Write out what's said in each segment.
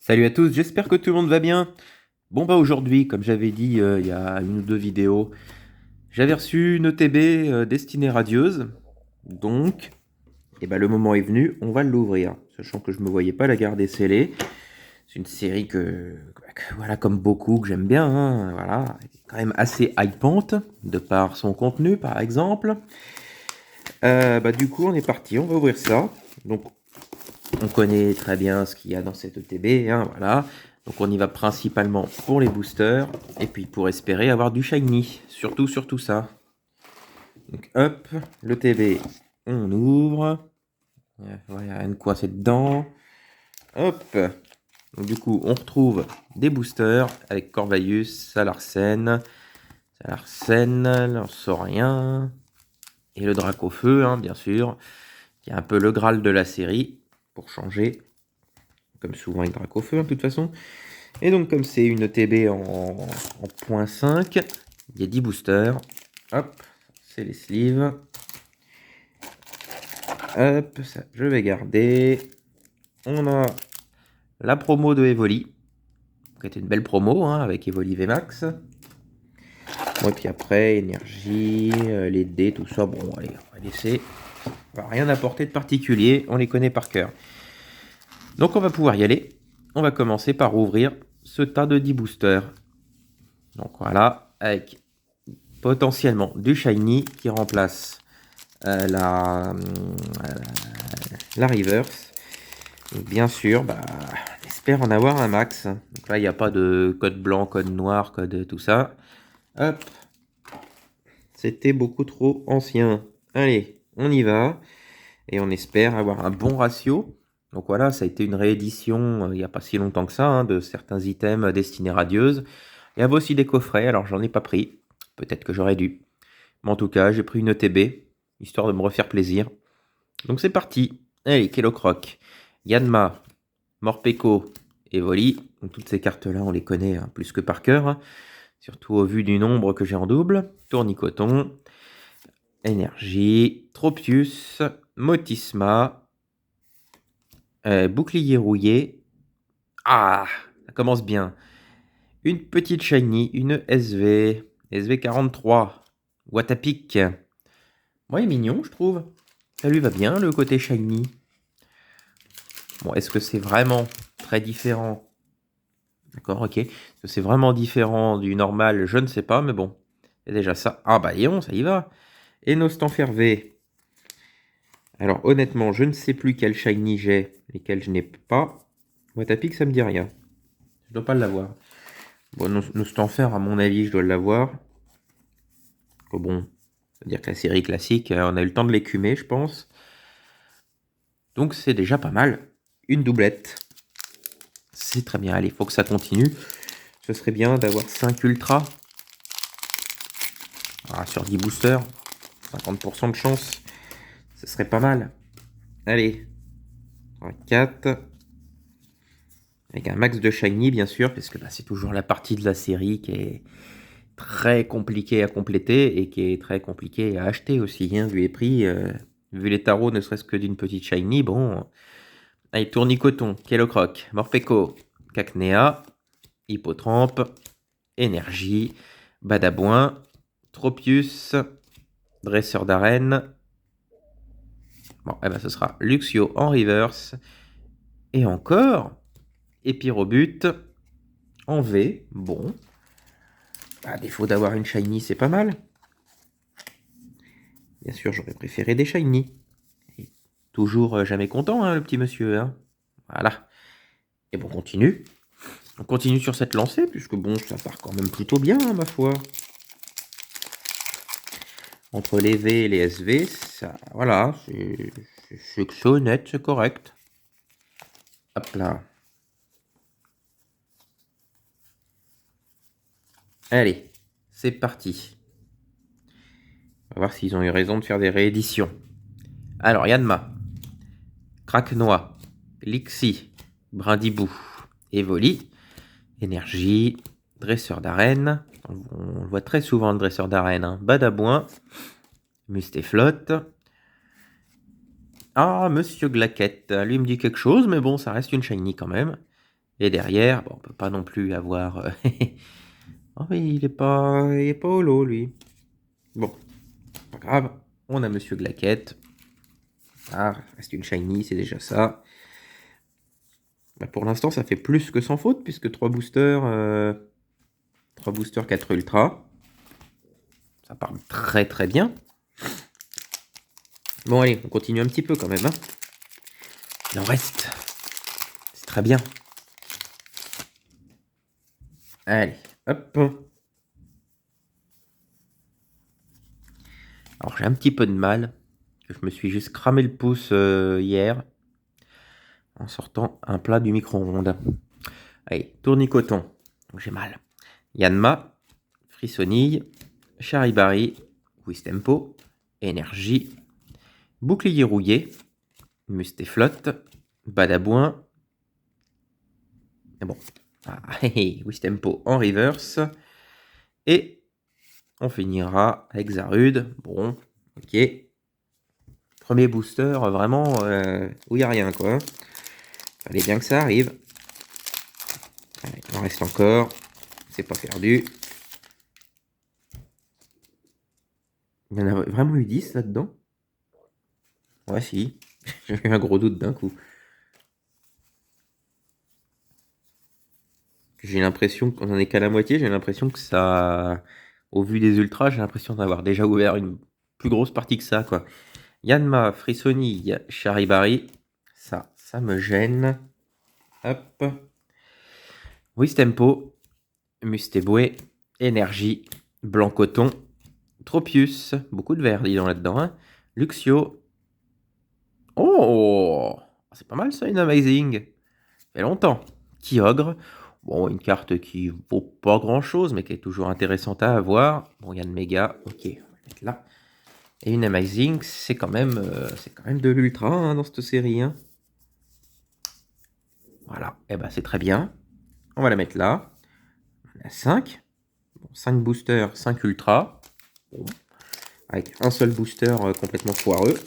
Salut à tous, j'espère que tout le monde va bien. Bon bah aujourd'hui, comme j'avais dit il y a une ou deux vidéos, j'avais reçu une ETB destinée radieuse. Donc, le moment est venu, on va l'ouvrir. Sachant que je me voyais pas la garder scellée. C'est une série voilà, comme beaucoup, que j'aime bien, hein, voilà, elle est quand même assez hypante, de par son contenu par exemple. Du coup, on est parti, on va ouvrir ça. Donc, on connaît très bien ce qu'il y a dans cette ETB, hein, voilà. Donc on y va principalement pour les boosters et puis pour espérer avoir du shiny, surtout ça. Donc hop, l'ETB, on ouvre. Voilà, il n'y a rien de coincé dedans. Hop. Donc du coup, on retrouve des boosters avec Corvalius, Salarsen, là on sort rien. Et le Dracofeu, hein, bien sûr, qui est un peu le Graal de la série, pour changer. Comme souvent avec Dracofeu, hein, de toute façon. Et donc, comme c'est une TB en .5, il y a 10 boosters. Hop, c'est les sleeves. Hop, ça, je vais garder. On a la promo de Evoli, qui était une belle promo, hein, avec Evoli VMAX. Bon, et puis après, énergie, les dés, tout ça. Bon, allez, on va laisser. On va rien apporter de particulier, on les connaît par cœur. Donc, on va pouvoir y aller. On va commencer par ouvrir ce tas de 10 boosters. Donc voilà, avec potentiellement du shiny qui remplace la reverse. Et bien sûr, on espère en avoir un max. Donc là, il n'y a pas de code blanc, code noir, code tout ça. Hop, c'était beaucoup trop ancien. Allez, on y va. Et on espère avoir un bon ratio. Donc voilà, ça a été une réédition il n'y a pas si longtemps que ça, hein, de certains items destinés radieuses. Il y avait aussi des coffrets, alors j'en ai pas pris. Peut-être que j'aurais dû. Mais en tout cas, j'ai pris une ETB, histoire de me refaire plaisir. Donc c'est parti. Allez, Kellocroc, Yanma, Morpeko et Voli. Donc toutes ces cartes-là, on les connaît hein, plus que par cœur. Hein. Surtout au vu du nombre que j'ai en double. Tournicoton, Énergie, Tropius, Motisma, Bouclier rouillé. Ah, ça commence bien. Une petite shiny, une SV43, Watapic. Moi, il est mignon, je trouve. Ça lui va bien, le côté shiny. Bon, est-ce que c'est vraiment très différent? D'accord, ok. Est-ce que c'est vraiment différent du normal? Je ne sais pas, mais bon. C'est déjà ça. Ah bah, et on, ça y va. Et Nostanfervé. Alors, honnêtement, je ne sais plus quel shiny j'ai, lesquels je n'ai pas. Watapic, ça me dit rien. Je dois pas l'avoir. Bon, Nostanfer, à mon avis, je dois l'avoir. Oh, bon, c'est-à-dire que la série classique, on a eu le temps de l'écumer, je pense. Donc, c'est déjà pas mal. Une doublette. C'est très bien. Allez, il faut que ça continue. Ce serait bien d'avoir 5 ultras. Sur 10 boosters, 50% de chance. Ce serait pas mal. Allez. 4. Avec un max de shiny, bien sûr, parce que c'est toujours la partie de la série qui est très compliquée à compléter et qui est très compliquée à acheter aussi, hein, vu les prix. Vu les tarots, ne serait-ce que d'une petite shiny, bon. Allez, Tournicoton, Kellocroc, Morpeko, Cacnea, Hippotrampe, Énergie, Badabouin, Tropius, Dresseur d'arène. Bon, ce sera Luxio en reverse. Et encore, Epirobut en V. Bon. À défaut d'avoir une shiny, c'est pas mal. Bien sûr, j'aurais préféré des shiny. Et toujours jamais content, hein, le petit monsieur. Hein. Voilà. Et bon, on continue. On continue sur cette lancée, puisque bon, ça part quand même plutôt bien, hein, ma foi. Entre les V et les SV, ça, voilà, c'est honnête, c'est correct. Hop là. Allez, c'est parti. On va voir s'ils ont eu raison de faire des rééditions. Alors, Yanma, Craquenois, Lixi, Brindibou, Evoli, Énergie, Dresseur d'arène. On le voit très souvent, le dresseur d'arène. Hein. Badabouin, Mustéflotte. Ah, Monsieur Glaquette. Lui me dit quelque chose, mais bon, ça reste une shiny quand même. Et derrière, bon, on peut pas non plus avoir... oh, mais il est pas holo, lui. Bon, pas grave. On a Monsieur Glaquette. Ah, reste une shiny, c'est déjà ça. Bah, pour l'instant, ça fait plus que sans faute, puisque 3 boosters, 4 ultra. Ça part très très bien. Bon, allez, on continue un petit peu quand même. Hein. Il en reste. C'est très bien. Allez, hop. Alors, j'ai un petit peu de mal. Je me suis juste cramé le pouce hier en sortant un plat du micro-ondes. Allez, tournicoton. J'ai mal. Yanma, Frissonille, Charibari, Wistempo, Énergie, Bouclier rouillé, Mustéflotte, Badabouin. Et bon, Wistempo en reverse. Et on finira avec Zarude. Bon, ok. Premier booster, vraiment, où il n'y a rien, quoi. Fallait bien que ça arrive. Allez, il en reste encore. C'est pas perdu. Il y en a vraiment eu 10 là-dedans. Ouais, si. J'ai eu un gros doute d'un coup. J'ai l'impression qu'on en est qu'à la moitié. J'ai l'impression que ça... Au vu des ultras, j'ai l'impression d'avoir déjà ouvert une plus grosse partie que ça, quoi. Yanma, Frissonille, Charibari. Ça me gêne. Hop. Wistempo, Mustéboué, Énergie, Blanc-Coton, Tropius, beaucoup de vert, dis donc là-dedans. Hein. Luxio. Oh, c'est pas mal ça, une Amazing. Ça fait longtemps. Kyogre. Bon, une carte qui vaut pas grand-chose, mais qui est toujours intéressante à avoir. Bon, il y a une méga. Ok, on va mettre là. Et une Amazing, c'est quand même de l'ultra hein, dans cette série. Hein. Voilà, et ben c'est très bien. On va la mettre là. On a 5. Bon, 5 boosters, 5 ultra. Bon. Avec un seul booster complètement foireux.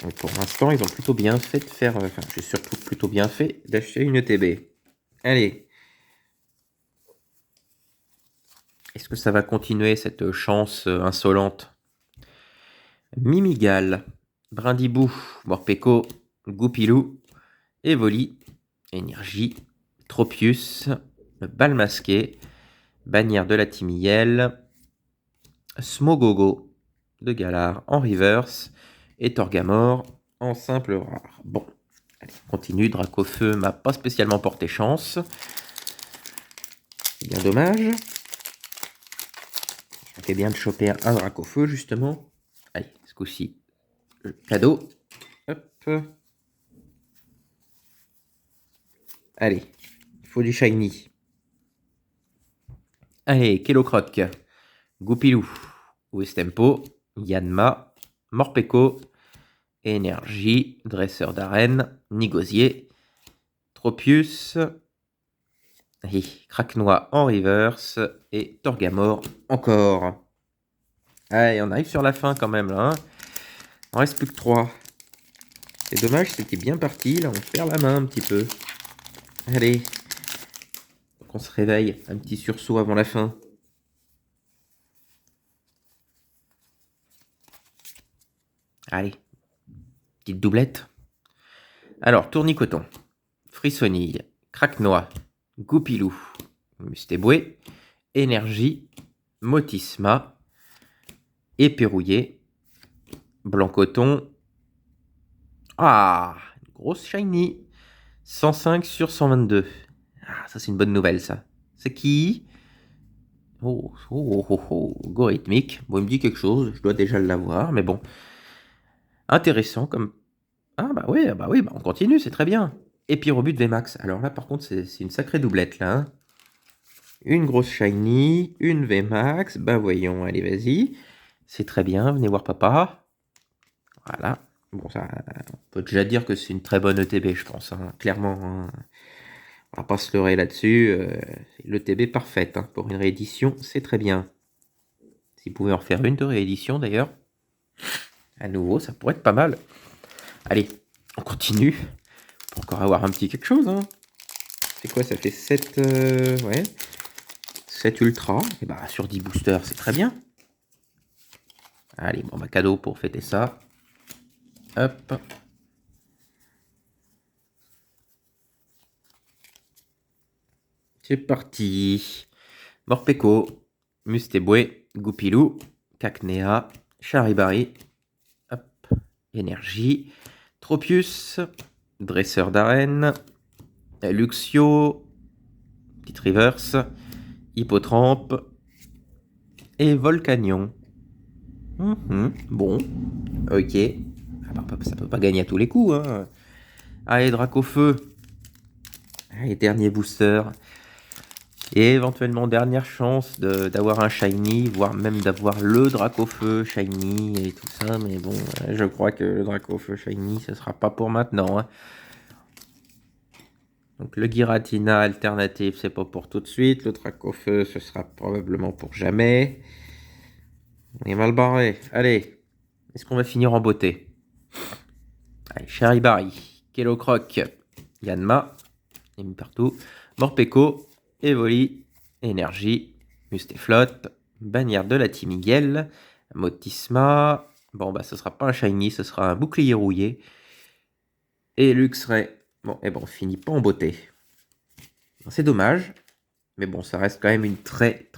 Donc pour l'instant, ils ont plutôt bien fait de faire... Enfin, j'ai surtout plutôt bien fait d'acheter une ETB. Allez. Est-ce que ça va continuer cette chance insolente? Mimigal, Brindibou, Morpeko, Goupilou, Evoli, Énergie, Tropius, le bal masqué, Bannière de la Timielle, Smogogo de Galar en reverse et Torgamore en simple rare. Bon, allez, on continue. Dracofeu m'a pas spécialement porté chance. C'est bien dommage. Ça fait bien de choper un Dracofeu justement. Allez, ce coup-ci, cadeau. Hop. Allez, il faut du shiny. Allez, Kellocroc, Goupilou, Wistempo, Yanma, Morpeko, Énergie, Dresseur d'arène, Nigosier, Tropius, et Craquenois en reverse et Torgamore encore. Allez, on arrive sur la fin quand même là. Hein. Il en reste plus que 3. C'est dommage, c'était bien parti. Là, on perd la main un petit peu. Allez. Donc on se réveille. Un petit sursaut avant la fin. Allez. Petite doublette. Alors, tournicoton, Frissonille, Craquenois, Goupilou, Mustéboué, Énergie, Motisma, Éperrouillé, Blanc-Coton. Ah, une grosse shiny. 105 sur 122. Ah, ça c'est une bonne nouvelle ça. C'est qui? Algorithmique. Bon, il me dit quelque chose, je dois déjà l'avoir, mais bon. Intéressant comme... Ah bah oui, on continue, c'est très bien. Et puis Rebut VMAX. Alors là par contre c'est une sacrée doublette là. Hein. Une grosse shiny, une VMAX. Bah voyons, allez vas-y. C'est très bien, venez voir papa. Voilà. Bon ça, on peut déjà dire que c'est une très bonne ETB je pense. Hein. Clairement, hein. On va pas se leurrer là-dessus. C'est l'ETB parfaite hein. Pour une réédition, c'est très bien. S'ils pouvaient en refaire une de réédition d'ailleurs. À nouveau, ça pourrait être pas mal. Allez, on continue. peut encore avoir un petit quelque chose, hein. C'est quoi, ça fait 7... ouais. 7 ultra. Et bah, sur 10 boosters, c'est très bien. Allez, bon, bah, cadeau pour fêter ça. Hop. C'est parti. Morpeko, Mustéboué, Goupilou, Cacnea, Charibari, hop, Énergie, Tropius, Dresseur d'arène, Luxio, Petite Reverse, Hippotrampe et Volcanion. Bon, ok. Ah bah, ça peut pas gagner à tous les coups, hein. Allez, Dracofeu. Allez, dernier booster. Et éventuellement dernière chance d'avoir un shiny, voire même d'avoir le Dracofeu shiny et tout ça. Mais bon, je crois que le Dracofeu shiny, ce sera pas pour maintenant, hein. Donc le Giratina alternatif, c'est pas pour tout de suite. Le Dracofeu, ce sera probablement pour jamais. On est mal barré. Allez, est-ce qu'on va finir en beauté? Allez, Charibari, Kellocroc, Yanma, et mis partout, Morpeko, Evoli, Énergie, Mustaflot, Bannière de la Timiguel, Motisma. Bon, bah, ce sera pas un shiny, ce sera un bouclier rouillé. Et Luxray. Bon, et bon, on finit pas en beauté. C'est dommage. Mais bon, ça reste quand même une très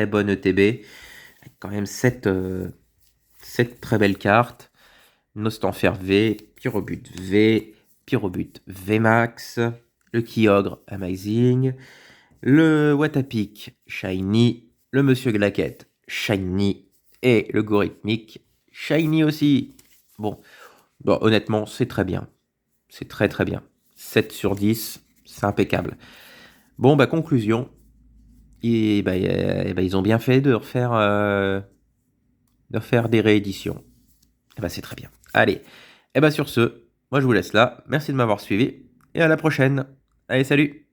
bonne ETB. Avec quand même 7 très belles cartes. Nostanfer V, Pyrobut V, Pyrobut VMAX, le Kyogre Amazing, le Watapic Shiny, le Monsieur Glaquette Shiny et le Gorithmic Shiny aussi. Bon, honnêtement, c'est très bien. C'est très bien. 7 sur 10, c'est impeccable. Bon, bah conclusion. Et bah, ils ont bien fait de refaire des rééditions. Et bah, c'est très bien. Allez, et bah sur ce, moi je vous laisse là. Merci de m'avoir suivi et à la prochaine. Allez, salut!